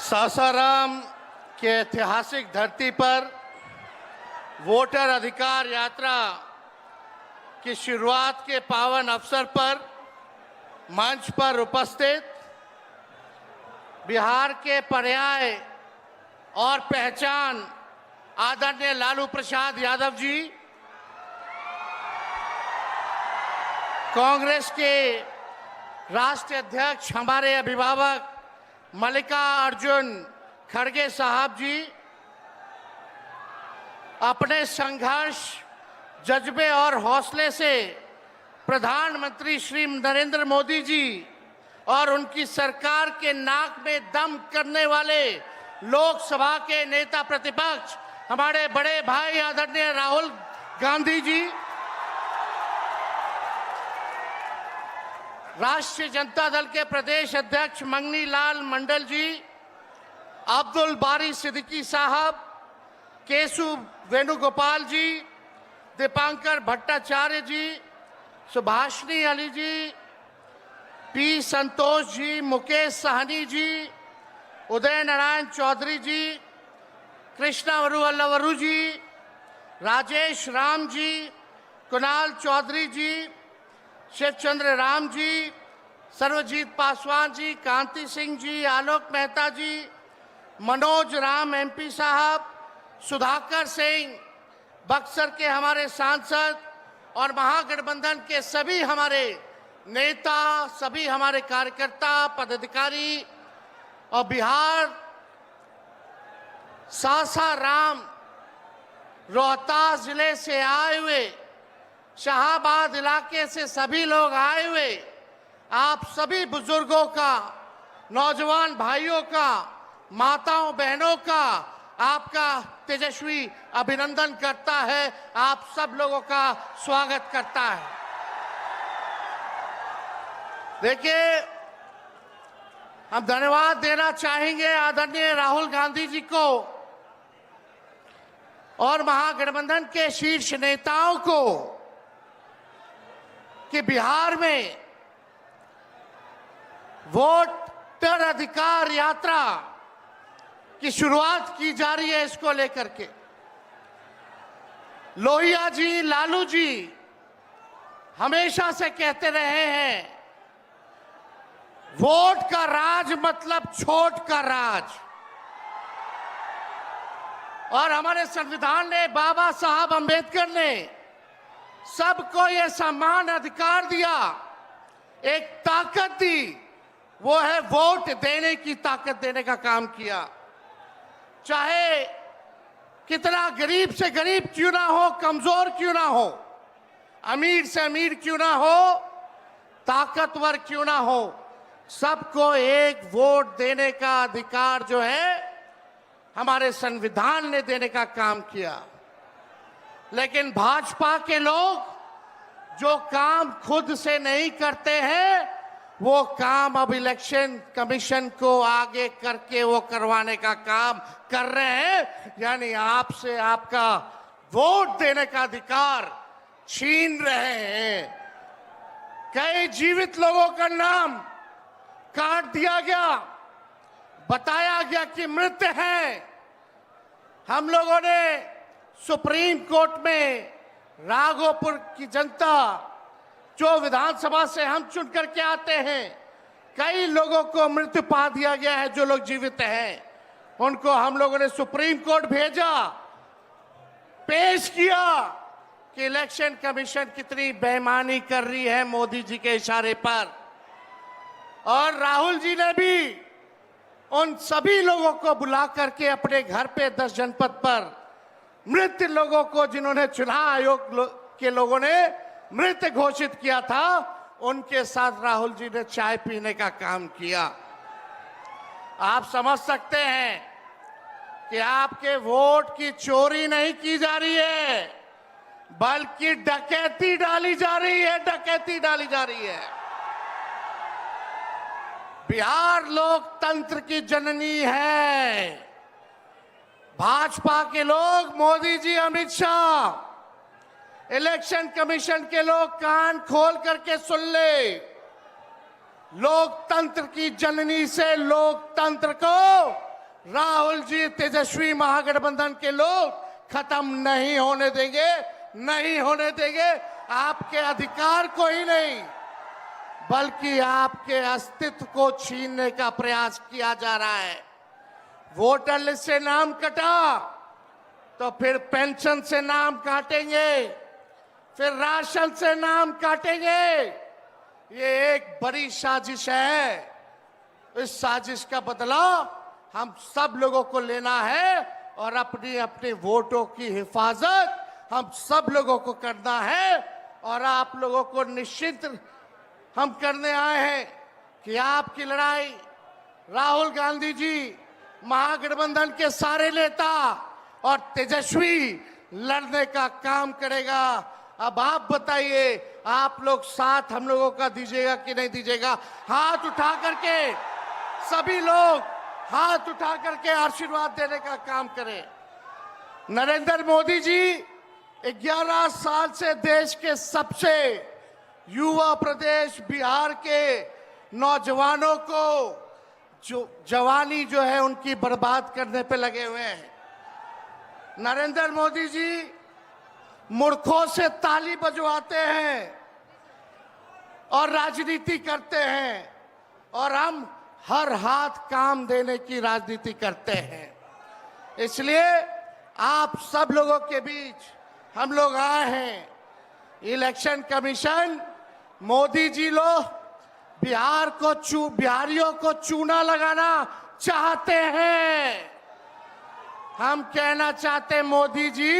सासाराम के ऐतिहासिक धरती पर वोटर अधिकार यात्रा की शुरुआत के पावन अवसर पर मंच पर उपस्थित बिहार के पर्याय और पहचान आदरणीय लालू प्रसाद यादव जी, कांग्रेस के राष्ट्रीय अध्यक्ष हमारे अभिभावक मल्लिकार्जुन खड़गे साहब जी, अपने संघर्ष, जज्बे और हौसले से प्रधानमंत्री श्री नरेंद्र मोदी जी और उनकी सरकार के नाक में दम करने वाले लोकसभा के नेता प्रतिपक्ष हमारे बड़े भाई आदरणीय राहुल गांधी जी, राष्ट्रीय जनता दल के प्रदेश अध्यक्ष मंगनी लाल मंडल जी, अब्दुल बारी सिद्दीकी साहब, केशु वेणुगोपाल जी, दीपांकर भट्टाचार्य जी, सुभाषिनी अली जी, पी संतोष जी, मुकेश सहनी जी, उदय नारायण चौधरी जी, कृष्णा वरुवल्लवरू जी, राजेश राम जी, कुणाल चौधरी जी, शिवचंद्र राम जी, सर्वजीत पासवान जी, कांति सिंह जी, आलोक मेहता जी, मनोज राम एमपी साहब, सुधाकर सिंह, बक्सर के हमारे सांसद और महागठबंधन के सभी हमारे नेता, सभी हमारे कार्यकर्ता, पदाधिकारी और बिहार सासाराम रोहतास जिले से आए हुए, शाहाबाद इलाके से सभी लोग आए हुए, आप सभी बुजुर्गों का, नौजवान भाइयों का, माताओं बहनों का आपका तेजस्वी अभिनंदन करता है, आप सब लोगों का स्वागत करता है। देखिए, हम धन्यवाद देना चाहेंगे आदरणीय राहुल गांधी जी को और महागठबंधन के शीर्ष नेताओं को कि बिहार में वोटर अधिकार यात्रा की शुरुआत की जा रही है। इसको लेकर के लोहिया जी, लालू जी हमेशा से कहते रहे हैं, वोट का राज मतलब छोट का राज। और हमारे संविधान ने, बाबा साहब अंबेडकर ने सबको ये समान अधिकार दिया, एक ताकत दी, वो है वोट देने की ताकत देने का काम किया। चाहे कितना गरीब से गरीब क्यों ना हो, कमजोर क्यों ना हो, अमीर से अमीर क्यों ना हो, ताकतवर क्यों ना हो, सबको एक वोट देने का अधिकार जो है हमारे संविधान ने देने का काम किया। लेकिन भाजपा के लोग जो काम खुद से नहीं करते हैं, वो काम अब इलेक्शन कमीशन को आगे करके वो करवाने का काम कर रहे हैं, यानी आपसे आपका वोट देने का अधिकार छीन रहे हैं। कई जीवित लोगों का नाम काट दिया गया, बताया गया कि मृत हैं। हम लोगों ने सुप्रीम कोर्ट में राघोपुर की जनता, जो विधानसभा से हम चुन करके आते हैं, कई लोगों को मृत्यु पा दिया गया है। जो लोग जीवित हैं उनको हम लोगों ने सुप्रीम कोर्ट भेजा, पेश किया कि इलेक्शन कमीशन कितनी बेईमानी कर रही है मोदी जी के इशारे पर। और राहुल जी ने भी उन सभी लोगों को बुला करके अपने घर पे 10 जनपद पर मृत लोगों को, जिन्होंने चुनाव आयोग के लोगों ने मृत घोषित किया था, उनके साथ राहुल जी ने चाय पीने का काम किया। आप समझ सकते हैं कि आपके वोट की चोरी नहीं की जा रही है, बल्कि डकैती डाली जा रही है, डकैती डाली जा रही है। बिहार लोकतंत्र की जननी है। भाजपा के लोग, मोदी जी, अमित शाह, इलेक्शन कमीशन के लोग कान खोल करके सुन ले। लोकतंत्र की जननी से लोकतंत्र को राहुल जी, तेजस्वी महागठबंधन के लोग खत्म नहीं होने देंगे, नहीं होने देंगे। आपके अधिकार को ही नहीं, बल्कि आपके अस्तित्व को छीनने का प्रयास किया जा रहा है। वोटर लिस्ट से नाम कटा तो फिर पेंशन से नाम काटेंगे, फिर राशन से नाम काटेंगे। ये एक बड़ी साजिश है। इस साजिश का बदला हम सब लोगों को लेना है और अपनी अपने वोटों की हिफाजत हम सब लोगों को करना है। और आप लोगों को निश्चित हम करने आए हैं कि आपकी लड़ाई राहुल गांधी जी, महागठबंधन के सारे नेता और तेजस्वी लड़ने का काम करेगा। अब आप बताइए, आप लोग साथ हम लोगों का दीजिएगा कि नहीं दीजिएगा? हाथ उठा करके सभी लोग हाथ उठा करके आशीर्वाद देने का काम करें। नरेंद्र मोदी जी 11 साल से देश के सबसे युवा प्रदेश बिहार के नौजवानों को जो जवानी जो है उनकी बर्बाद करने पे लगे हुए हैं। नरेंद्र मोदी जी मूर्खों से ताली बजवाते हैं और राजनीति करते हैं, और हम हर हाथ काम देने की राजनीति करते हैं। इसलिए आप सब लोगों के बीच हम लोग आए हैं। इलेक्शन कमीशन, मोदी जी लोग बिहारियों को चूना लगाना चाहते हैं। हम कहना चाहते हैं, मोदी जी,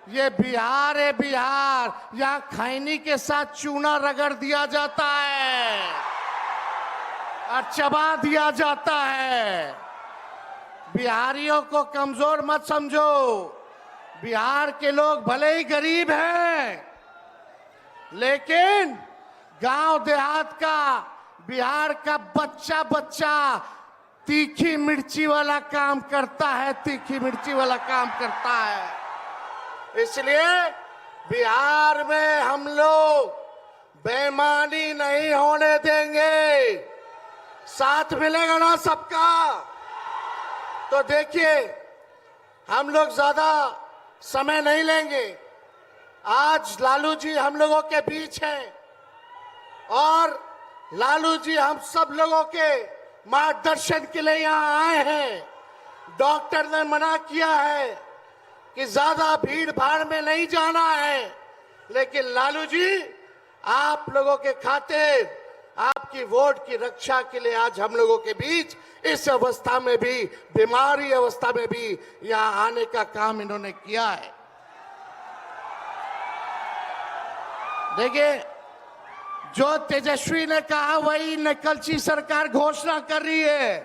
ये बिहार है, बिहार, यहाँ खैनी के साथ चूना रगड़ दिया जाता है और चबा दिया जाता है। बिहारियों को कमजोर मत समझो। बिहार के लोग भले ही गरीब हैं, लेकिन गांव देहात का बिहार का बच्चा बच्चा तीखी मिर्ची वाला काम करता है, तीखी मिर्ची वाला काम करता है। इसलिए बिहार में हम लोग बेईमानी नहीं होने देंगे। साथ मिलेगा ना सबका? तो देखिए, हम लोग ज्यादा समय नहीं लेंगे। आज लालू जी हम लोगों के बीच हैं और लालू जी हम सब लोगों के मार्गदर्शन के लिए यहाँ आए हैं। डॉक्टर ने मना किया है कि ज्यादा भीड़ भाड़ में नहीं जाना है, लेकिन लालू जी आप लोगों के खातिर, आपकी वोट की रक्षा के लिए आज हम लोगों के बीच इस अवस्था में भी, बीमारी अवस्था में भी यहाँ आने का काम इन्होंने किया है। देखिए, जो तेजस्वी ने कहा वही नकलची सरकार घोषणा कर रही है।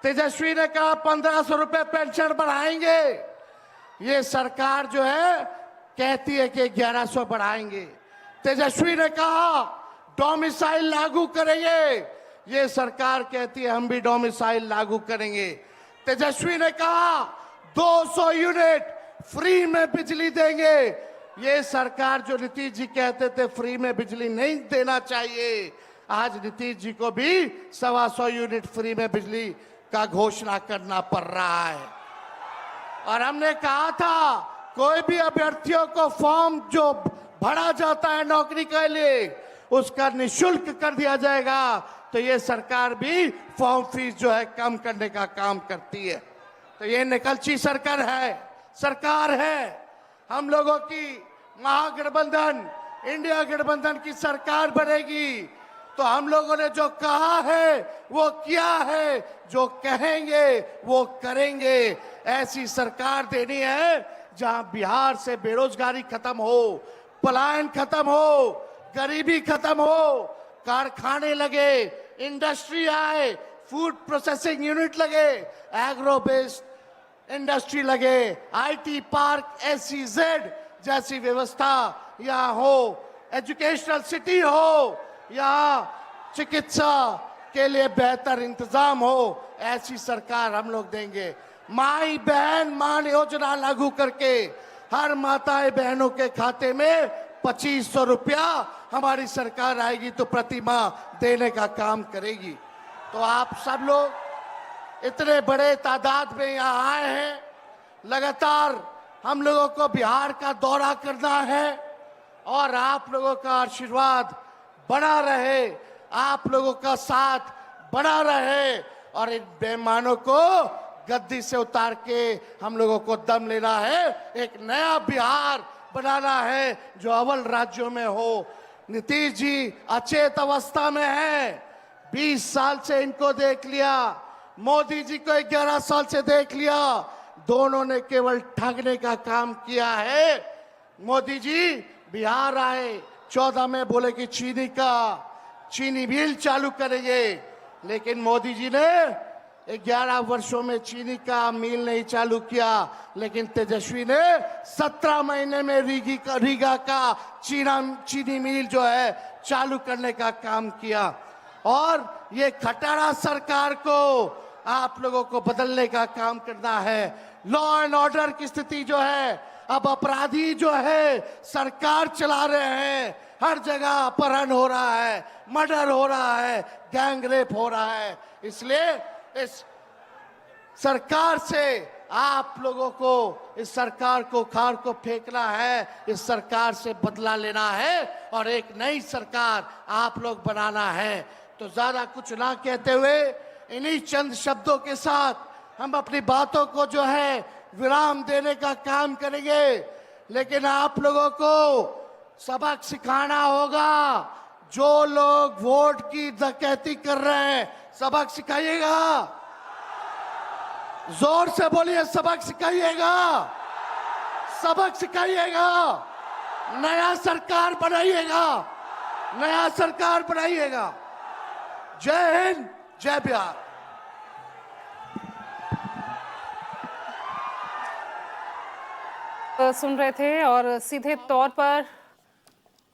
तेजस्वी ने कहा 1500 रुपए पेंशन बढ़ाएंगे, ये सरकार जो है कहती है कि 1100 बढ़ाएंगे। तेजस्वी ने कहा डोमिसाइल लागू करेंगे, ये सरकार कहती है हम भी डोमिसाइल लागू करेंगे। तेजस्वी ने कहा 200 यूनिट फ्री में बिजली देंगे, ये सरकार जो नीतीश जी कहते थे फ्री में बिजली नहीं देना चाहिए, आज नीतीश जी को भी 125 यूनिट फ्री में बिजली का घोषणा करना पड़ रहा है। और हमने कहा था कोई भी अभ्यर्थियों को फॉर्म जो भरा जाता है नौकरी के लिए उसका निःशुल्क कर दिया जाएगा। तो ये सरकार भी फॉर्म फीस जो है कम करने का काम करती है। तो ये निकलची सरकार है। हम लोगों की महागठबंधन, इंडिया गठबंधन की सरकार बनेगी तो हम लोगों ने जो कहा है वो किया है, जो कहेंगे वो करेंगे। ऐसी सरकार देनी है जहां बिहार से बेरोजगारी खत्म हो, पलायन खत्म हो, गरीबी खत्म हो, कारखाने लगे, इंडस्ट्री आए, फूड प्रोसेसिंग यूनिट लगे, एग्रो बेस्ड इंडस्ट्री लगे, आईटी पार्क, एसईजेड जैसी व्यवस्था यहाँ हो, एजुकेशनल सिटी हो, यहाँ चिकित्सा के लिए बेहतर इंतजाम हो, ऐसी सरकार हम लोग देंगे। माई बहन मान योजना लागू करके हर माताएं बहनों के खाते में 2500 रुपया हमारी सरकार आएगी तो प्रति माह देने का काम करेगी। तो आप सब लोग इतने बड़े तादाद में यहाँ आए हैं। लगातार हम लोगों को बिहार का दौरा करना है और आप लोगों का आशीर्वाद बना रहे, आप लोगों का साथ बना रहे और इन बेईमानों को गद्दी से उतार के हम लोगों को दम लेना है। एक नया बिहार बनाना है जो अव्वल राज्यों में हो। नीतीश जी अचेत अवस्था में है, 20 साल से इनको देख लिया, मोदी जी को 11 साल से देख लिया, दोनों ने केवल ठगने का काम किया है। मोदी जी बिहार आए, 14 में बोले कि चीनी मिल चालू करेंगे, लेकिन मोदी जी ने 11 वर्षों में चीनी का मिल नहीं चालू किया, लेकिन तेजस्वी ने 17 महीने में रीगा का चीनी मिल जो है चालू करने का काम किया। और ये खटारा सरकार को आप लोगों को बदलने का काम करना है। लॉ एंड ऑर्डर की स्थिति जो है, अब अपराधी जो है सरकार चला रहे हैं, हर जगह अपहरण हो रहा है, मर्डर हो रहा है, गैंग रेप हो रहा है। इसलिए इस सरकार से आप लोगों को, इस सरकार को खार को फेंकना है, इस सरकार से बदला लेना है और एक नई सरकार आप लोग बनाना है। तो ज्यादा कुछ ना कहते हुए इन्हीं चंद शब्दों के साथ हम अपनी बातों को जो है विराम देने का काम करेंगे, लेकिन आप लोगों को सबक सिखाना होगा। जो लोग वोट की डकैती कर रहे हैं, सबक सिखाइएगा, जोर से बोलिए, सबक सिखाइएगा, सबक सिखाइएगा, नया सरकार बनाइएगा, नया सरकार बनाइएगा। जय हिंद, जय बिहार। सुन रहे थे और सीधे तौर पर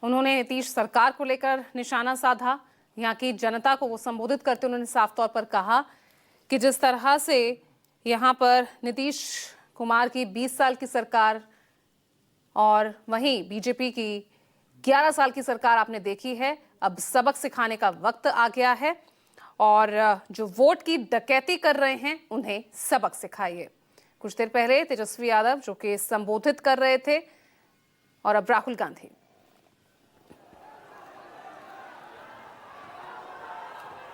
उन्होंने नीतीश सरकार को लेकर निशाना साधा। यहाँ की जनता को वो संबोधित करते उन्होंने साफ तौर पर कहा कि जिस तरह से यहाँ पर नीतीश कुमार की 20 साल की सरकार और वहीं बीजेपी की 11 साल की सरकार आपने देखी है, अब सबक सिखाने का वक्त आ गया है और जो वोट की डकैती कर रहे हैं उन्हें सबक सिखाइए। कुछ देर पहले तेजस्वी यादव जो कि संबोधित कर रहे थे और अब राहुल गांधी